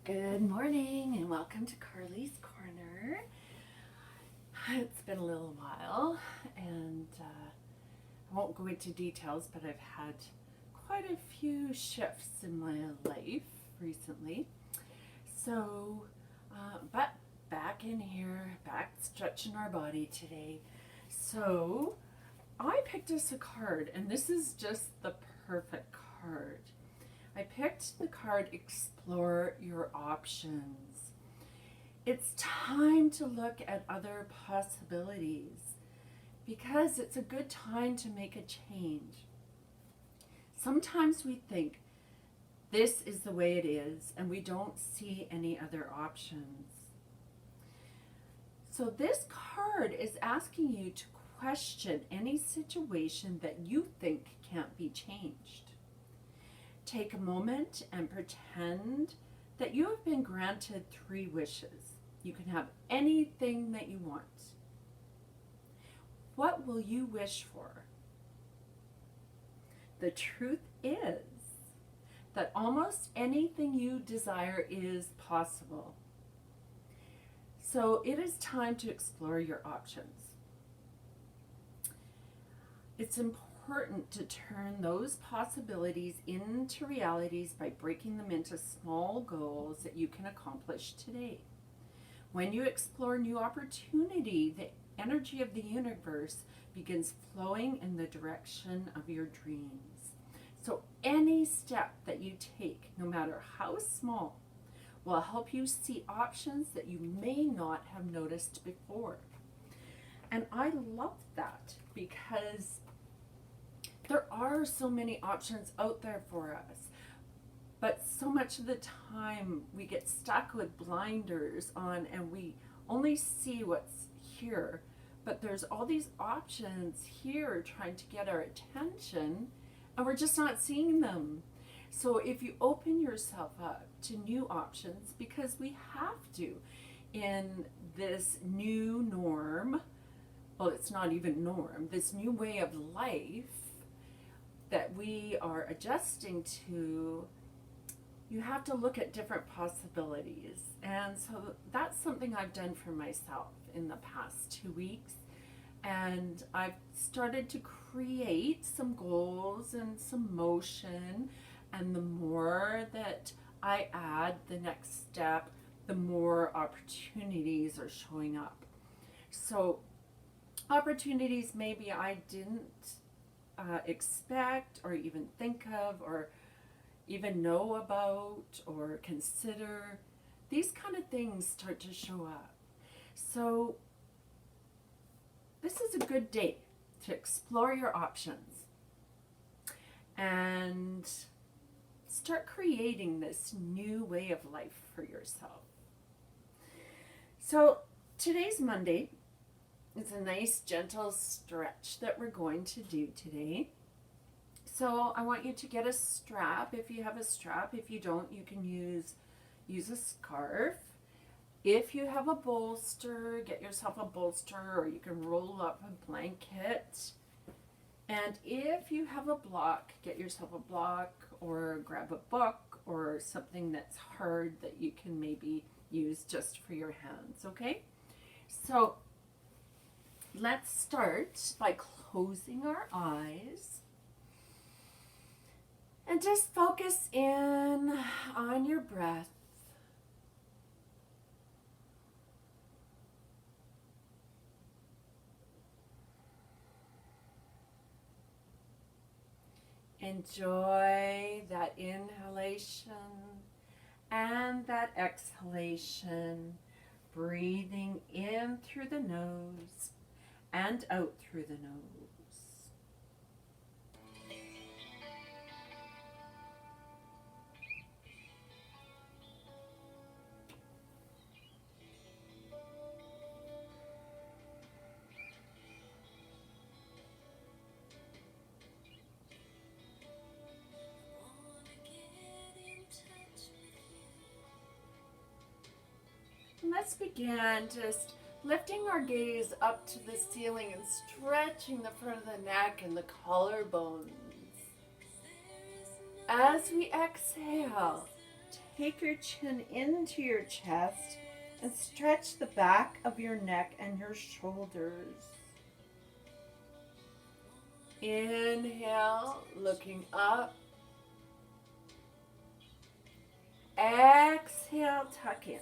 Good morning and welcome to Carly's Corner. It's been a little while and I won't go into details, but I've had quite a few shifts in my life recently. So, but back in here, back stretching our body today. So, I picked us a card, and this is just the perfect card. I picked the card Explore Your Options. It's time to look at other possibilities because it's a good time to make a change. Sometimes we think this is the way it is and we don't see any other options. So this card is asking you to question any situation that you think can't be changed. Take a moment and pretend that you have been granted 3 wishes. You can have anything that you want. What will you wish for? The truth is that almost anything you desire is possible. So it is time to explore your options. It's important to turn those possibilities into realities by breaking them into small goals that you can accomplish today. When you explore new opportunity, the energy of the universe begins flowing in the direction of your dreams. So any step that you take, no matter how small, will help you see options that you may not have noticed before. And I love that because there are so many options out there for us, but so much of the time we get stuck with blinders on and we only see what's here, but there's all these options here trying to get our attention and we're just not seeing them. So if you open yourself up to new options, because we have to in this new norm, well, it's not even norm, this new way of life that we are adjusting to, you have to look at different possibilities. And so that's something I've done for myself in the past 2 weeks. And I've started to create some goals and some motion. And the more that I add the next step, the more opportunities are showing up. So opportunities maybe I didn't expect or even think of or even know about or consider, these kind of things start to show up. So this is a good day to explore your options and start creating this new way of life for yourself. So today's Monday. It's a nice gentle stretch that we're going to do today. So I want you to get a strap if you have a strap. If you don't, you can use a scarf. If you have a bolster, get yourself a bolster, or you can roll up a blanket. And if you have a block, get yourself a block or grab a book or something that's hard that you can maybe use just for your hands, okay? So let's start by closing our eyes and just focus in on your breath. Enjoy that inhalation and that exhalation, breathing in through the nose and out through the nose. And let's begin just lifting our gaze up to the ceiling and stretching the front of the neck and the collarbones. As we exhale, take your chin into your chest and stretch the back of your neck and your shoulders. Inhale, looking up. Exhale, tuck in.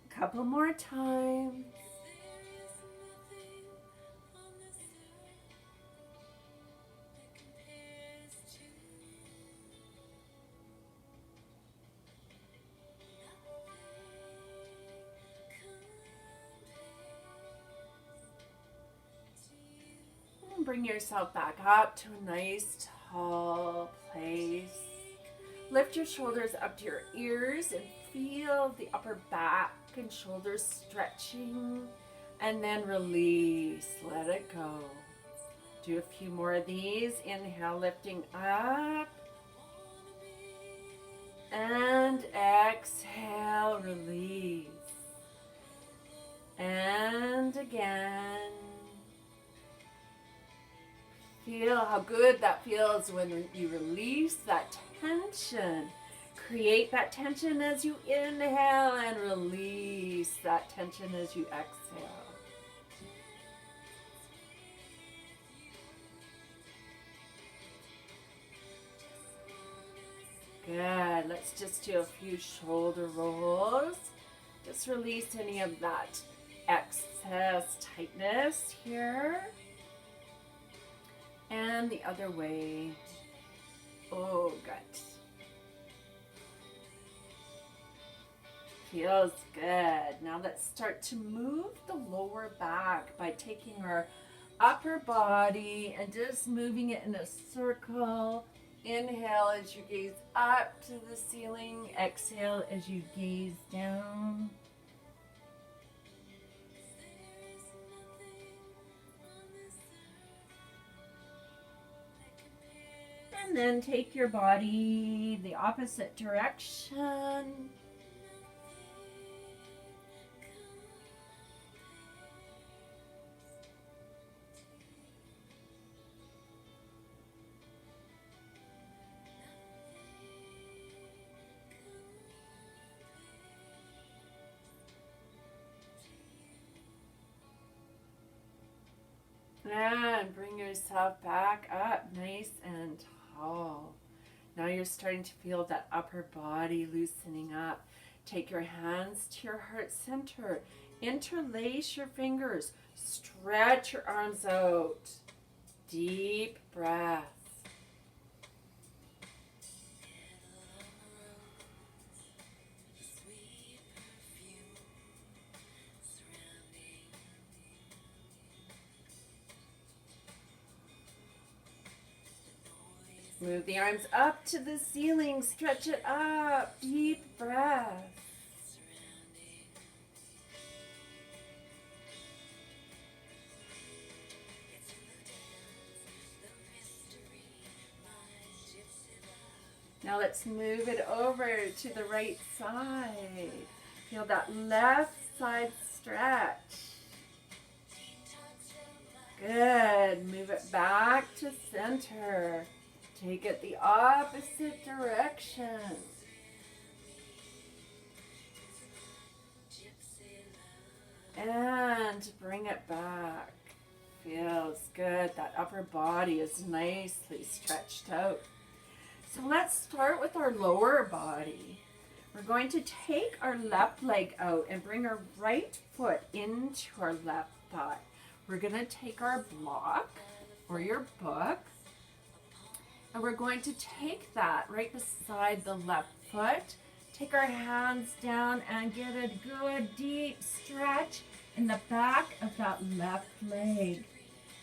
Couple more times. And bring yourself back up to a nice tall place. Lift your shoulders up to your ears and feel the upper back and shoulders stretching, and then release. Let it go. Do a few more of these. Inhale, lifting up, and exhale, release. And again. Feel how good that feels when you release that tension. Create that tension as you inhale and release that tension as you exhale. Good. Let's just do a few shoulder rolls. Just release any of that excess tightness here. And the other way. Oh, good. Feels good. Now let's start to move the lower back by taking our upper body and just moving it in a circle. Inhale as you gaze up to the ceiling. Exhale as you gaze down. And then take your body the opposite direction. And bring yourself back up nice and tall. Now you're starting to feel that upper body loosening up. Take your hands to your heart center. Interlace your fingers. Stretch your arms out. Deep breath. Move the arms up to the ceiling. Stretch it up. Deep breath. Now let's move it over to the right side. Feel that left side stretch. Good. Move it back to center. Take it the opposite direction. And bring it back. Feels good. That upper body is nicely stretched out. So let's start with our lower body. We're going to take our left leg out and bring our right foot into our left thigh. We're going to take our block or your book, and we're going to take that right beside the left foot. Take our hands down and get a good deep stretch in the back of that left leg.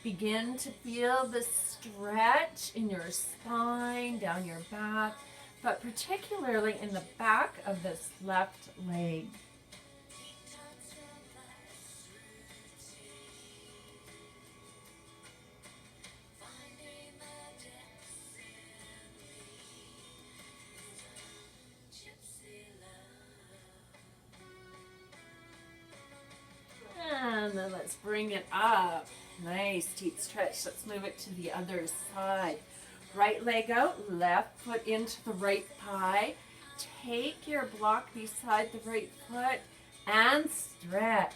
Begin to feel the stretch in your spine, down your back, but particularly in the back of this left leg. And then let's bring it up. Nice deep stretch. Let's move it to the other side. Right leg out, left foot into the right thigh. Take your block beside the right foot and stretch.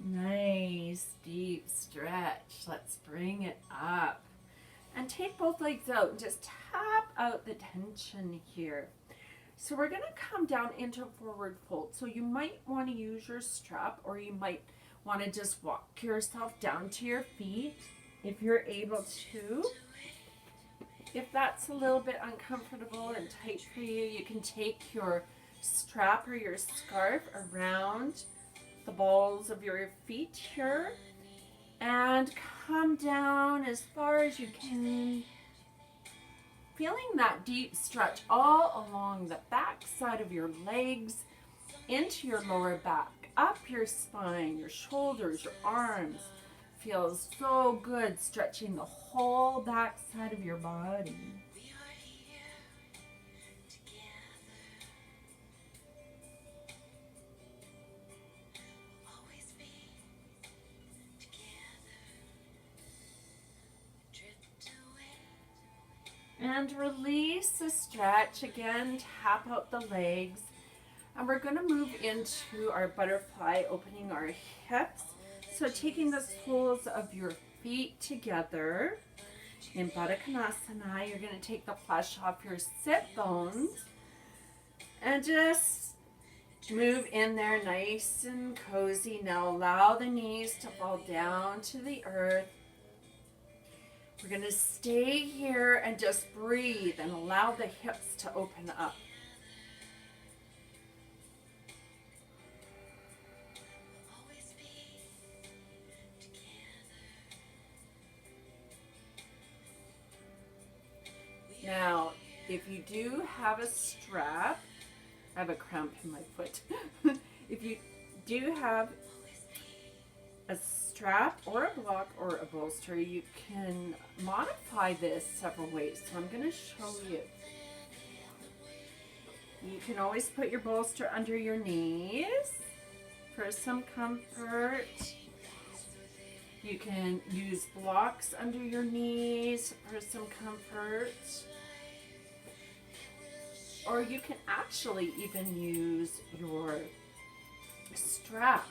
Nice deep stretch. Let's bring it up. And take both legs out and just tap out the tension here. So we're going to come down into forward fold. So you might want to use your strap, or you might want to just walk yourself down to your feet if you're able to. If that's a little bit uncomfortable and tight for you, you can take your strap or your scarf around the balls of your feet here and come down as far as you can, feeling that deep stretch all along the back side of your legs, into your lower back, up your spine, your shoulders, your arms. Feels so good stretching the whole back side of your body. And release the stretch. Again, tap out the legs. And we're going to move into our butterfly, opening our hips. So taking the soles of your feet together in Baddha Konasana, you're going to take the flesh off your sit bones and just move in there nice and cozy. Now allow the knees to fall down to the earth. We're going to stay here and just breathe and allow the hips to open up. Now, if you do have a strap, I have a cramp in my foot. If you do have a strap or a block or a bolster, you can modify this several ways. So I'm going to show you. You can always put your bolster under your knees for some comfort. You can use blocks under your knees for some comfort. Or you can actually even use your strap.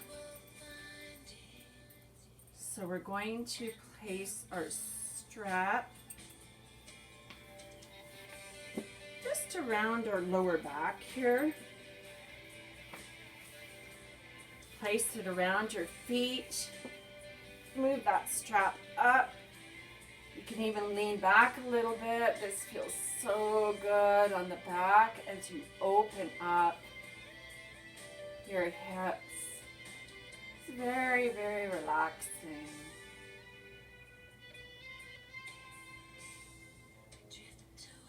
So we're going to place our strap just around our lower back here. Place it around your feet. Move that strap up. You can even lean back a little bit. This feels so good on the back as you open up your hips. It's very, very relaxing.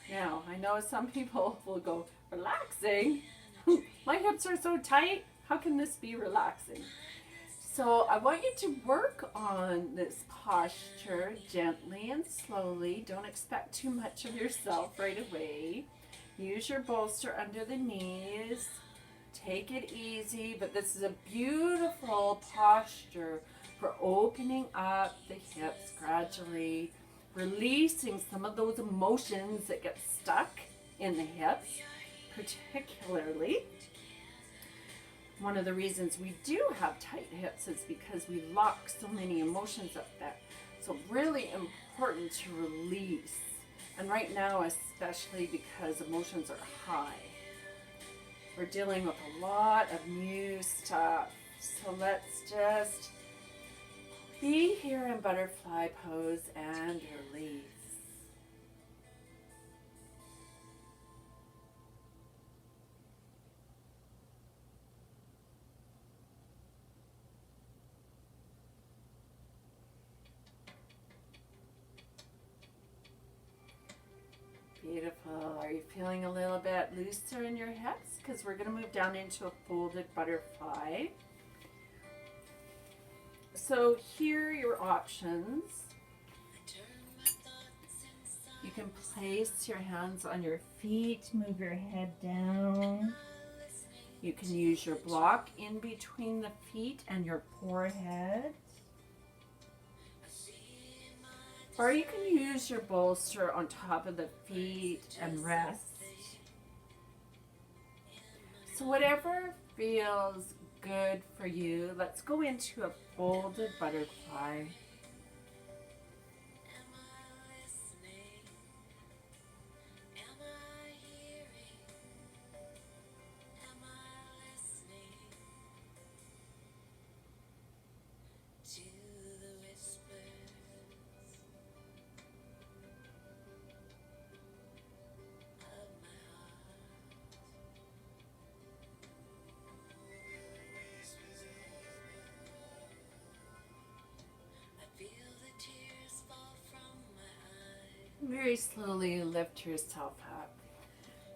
Now, I know some people will go, relaxing? My hips are so tight. How can this be relaxing? So I want you to work on this posture gently and slowly. Don't expect too much of yourself right away. Use your bolster under the knees. Take it easy, but this is a beautiful posture for opening up the hips gradually, releasing some of those emotions that get stuck in the hips, particularly. One of the reasons we do have tight hips is because we lock so many emotions up there. So really important to release. And right now, especially because emotions are high. We're dealing with a lot of new stuff. So let's just be here in butterfly pose and release. Beautiful. Are you feeling a little bit looser in your hips? Because we're going to move down into a folded butterfly. So here are your options. You can place your hands on your feet, move your head down. You can use your block in between the feet and your forehead. Or you can use your bolster on top of the feet and rest. So whatever feels good for you, let's go into a folded butterfly. Very slowly lift yourself up.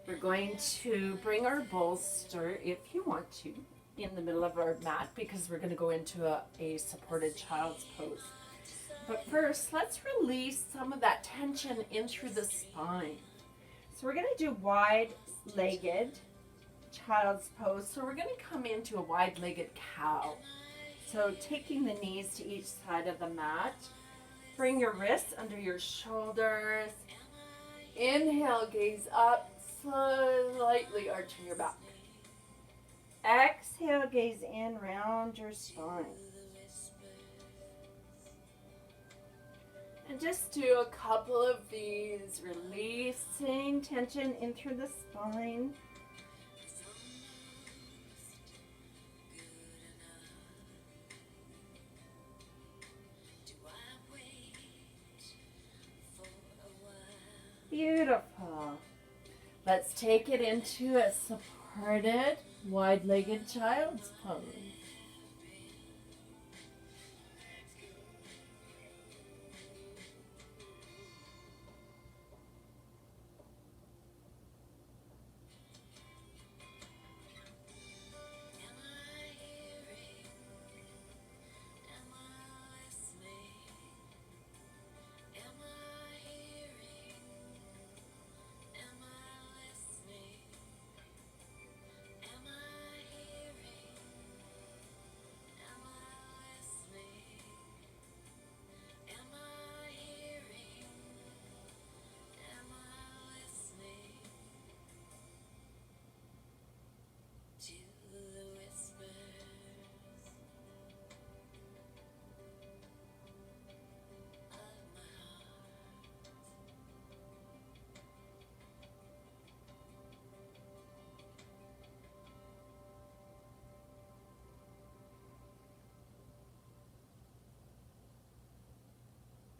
We're going to bring our bolster, if you want to, in the middle of our mat because we're going to go into a supported child's pose. But first, let's release some of that tension in through the spine. So we're going to do wide-legged child's pose. So we're going to come into a wide-legged cow. So taking the knees to each side of the mat. Bring your wrists under your shoulders. Inhale, gaze up, slightly arching your back. Exhale, gaze in, round your spine. And just do a couple of these, releasing tension in through the spine. Beautiful. Let's take it into a supported, wide-legged child's pose.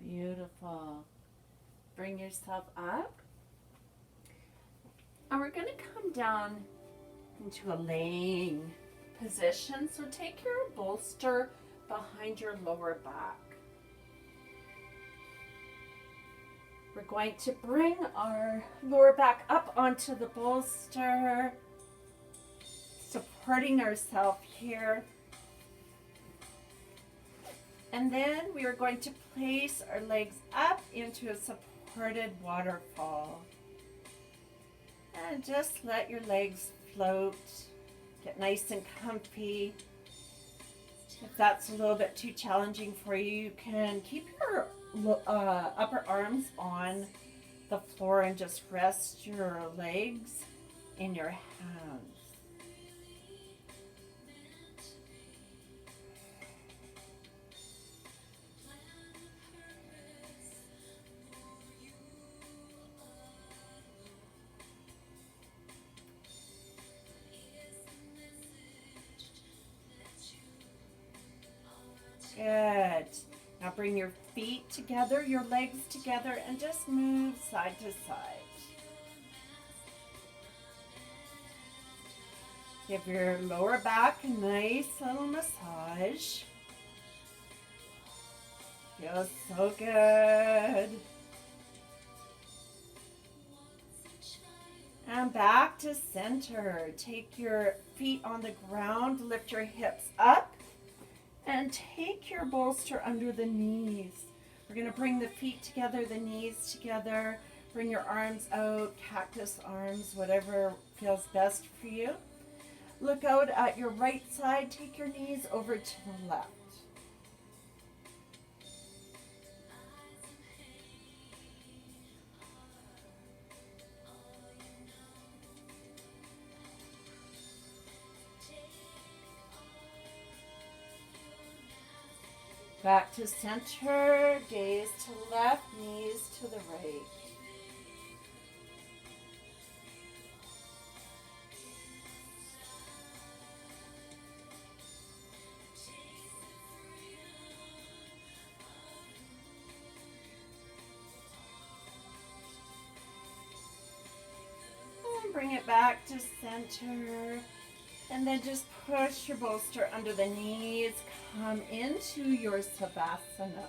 Beautiful. Bring yourself up. And we're going to come down into a laying position. So take your bolster behind your lower back. We're going to bring our lower back up onto the bolster, supporting ourselves here. And then we are going to place our legs up into a supported waterfall. And just let your legs float. Get nice and comfy. If that's a little bit too challenging for you, you can keep your upper arms on the floor and just rest your legs in your hands. Good. Now bring your feet together, your legs together, and just move side to side. Give your lower back a nice little massage. Feels so good. And back to center. Take your feet on the ground, lift your hips up, and take your bolster under the knees. We're going to bring the feet together, the knees together. Bring your arms out, cactus arms, whatever feels best for you. Look out at your right side. Take your knees over to the left. Back to center, gaze to left, knees to the right. And bring it back to center. And then just push your bolster under the knees. Come into your Savasana.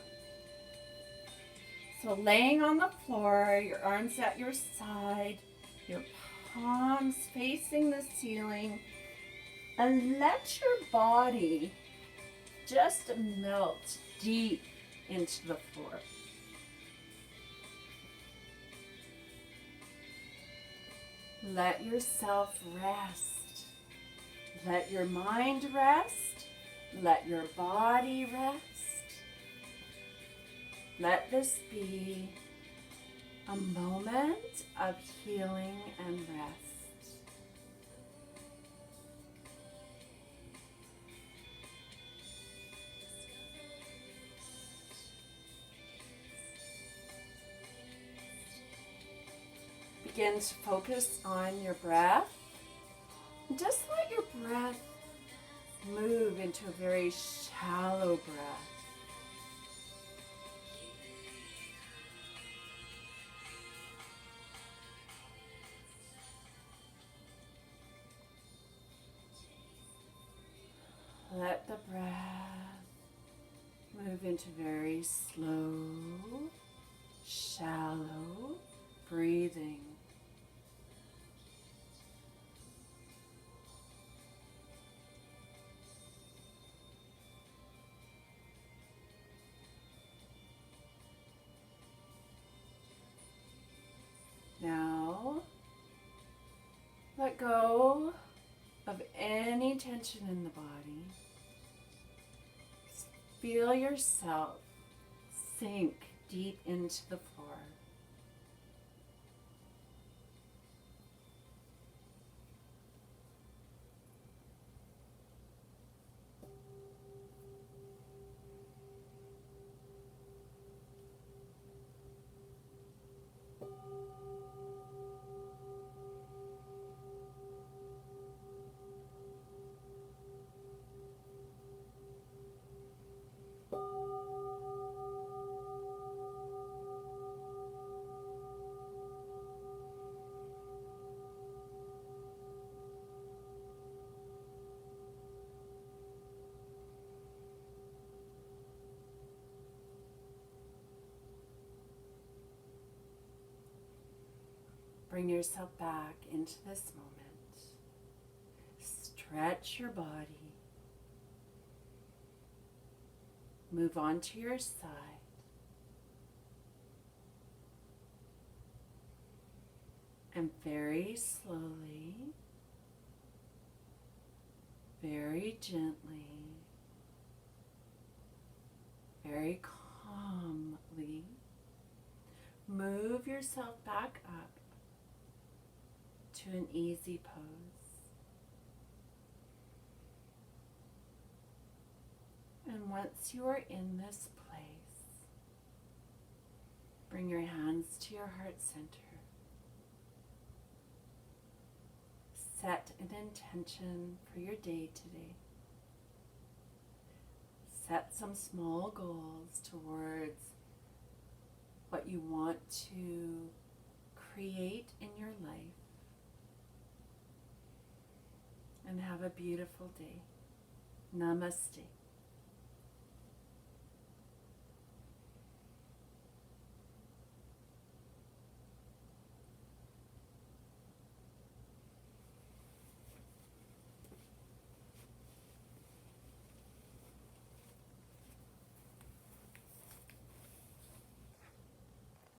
So laying on the floor, your arms at your side, your palms facing the ceiling, and let your body just melt deep into the floor. Let yourself rest. Let your mind rest. Let your body rest. Let this be a moment of healing and rest. Begin to focus on your breath. Just let your breath move into a very shallow breath. Let the breath move into very slow, shallow breathing. Now, let go of any tension in the body. Feel yourself sink deep into the floor. Bring yourself back into this moment. Stretch your body. Move on to your side. And very slowly, very gently, very calmly, move yourself back up to an easy pose. And once you are in this place, bring your hands to your heart center. Set an intention for your day today. Set some small goals towards what you want to create in your life. And have a beautiful day. Namaste.